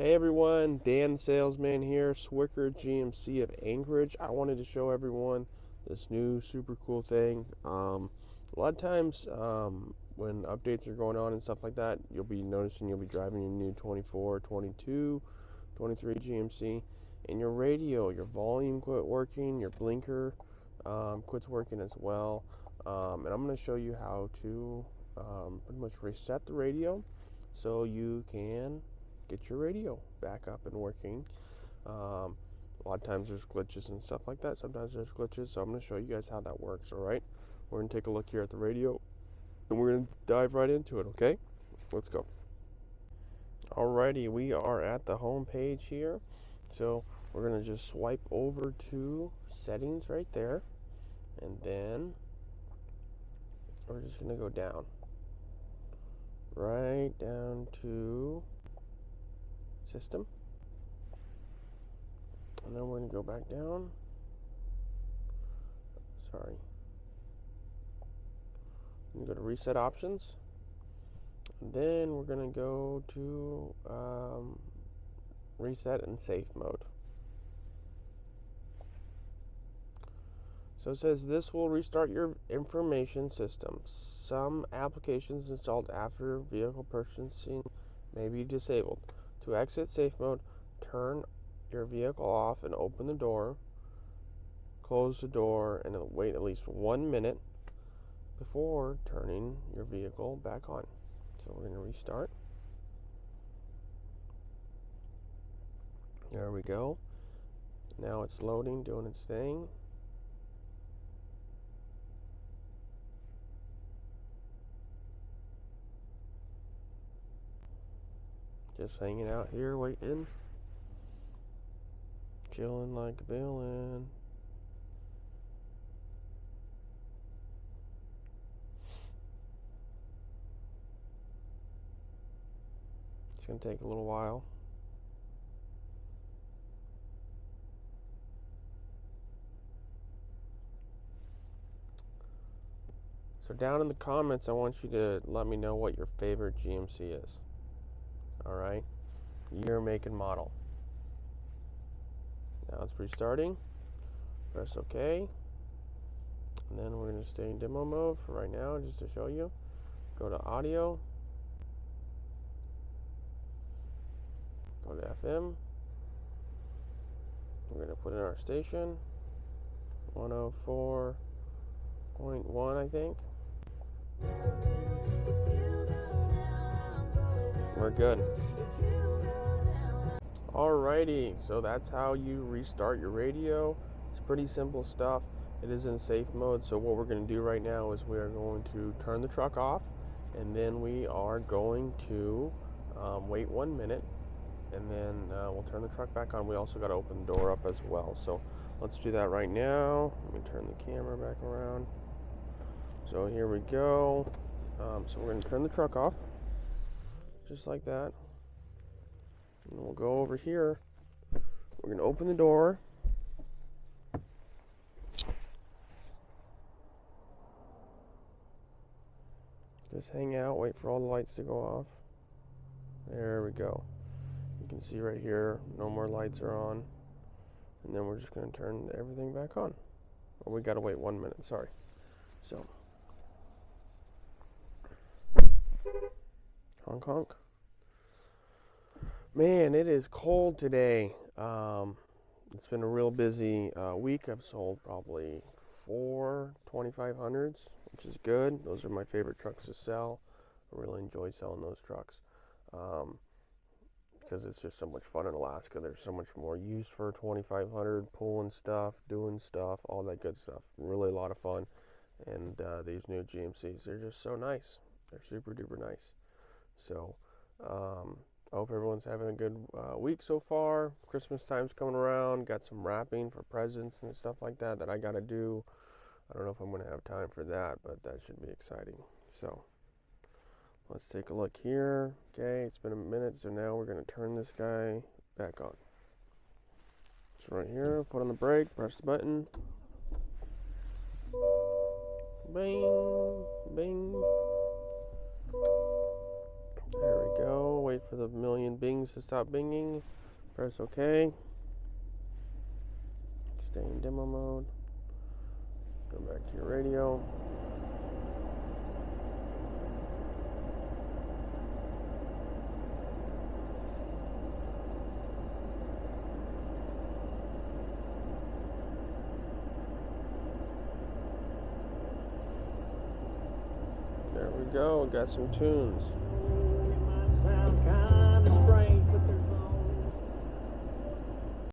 Hey everyone, Dan Salesman here, Swicker GMC of Anchorage. I wanted to show everyone this new super cool thing. A lot of times when updates are going on and stuff like that, you'll be noticing you'll be driving your new 24, 22, 23 GMC, and your radio, your volume quit working, your blinker quits working as well. And I'm going to show you how to pretty much reset the radio so you can get your radio back up and working. A lot of times there's glitches and stuff like that. Sometimes there's glitches, so I'm going to show you guys how that works, all right? We're going to take a look here at the radio, and we're going to dive right into it, okay? Let's go. Alrighty, we are at the home page here. So we're going to just swipe over to settings right there, and then we're just going to go down. Right down to system, and then we're going to go back down. Sorry. I'm going to go to reset options, and then we're going to go to reset and safe mode. So it says this will restart your information system. Some applications installed after vehicle purchasing may be disabled. To exit safe mode, turn your vehicle off and open the door. Close the door and wait at least 1 minute before turning your vehicle back on. So we're going to restart. There we go. Now it's loading, doing its thing. Just hanging out here, waiting. Chilling like a villain. It's going to take a little while. So down in the comments, I want you to let me know what your favorite GMC is. Alright? Year, make, and model. Now it's restarting. Press OK. And then we're going to stay in demo mode for right now, just to show you. Go to audio. Go to FM. We're going to put in our station. 104.1, I think. We're good. Alrighty, so that's how you restart your radio. It's pretty simple stuff. It is in safe mode, so what we're going to do right now is we are going to turn the truck off, and then we are going to wait 1 minute, and then we'll turn the truck back on. We also got to open the door up as well, so let's do that right now. Let me turn the camera back around. So here we go. So we're going to turn the truck off, just like that. And we'll go over here. We're going to open the door. Just hang out, wait for all the lights to go off. There we go. You can see right here, no more lights are on. And then we're just going to turn everything back on. Or we got to wait 1 minute, sorry. So, honk honk. Man, it is cold today. It's been a real busy week. I've sold probably 4 2500s, which is good. Those are my favorite trucks to sell. I really enjoy selling those trucks because it's just so much fun in Alaska. There's so much more use for a 2500, pulling stuff, doing stuff, all that good stuff. Really a lot of fun. And these new GMCs, they're just so nice. They're super duper nice. So, I hope everyone's having a good week so far. Christmas time's coming around. Got some wrapping for presents and stuff like that I got to do. I don't know if I'm going to have time for that, but that should be exciting. So let's take a look here. Okay, it's been a minute, so now we're going to turn this guy back on. So right here, foot on the brake, press the button. Bing, bing. There we go. wait for the million bings to stop binging. Press OK. Stay in demo mode. Go back to your radio. There we go, got some tunes.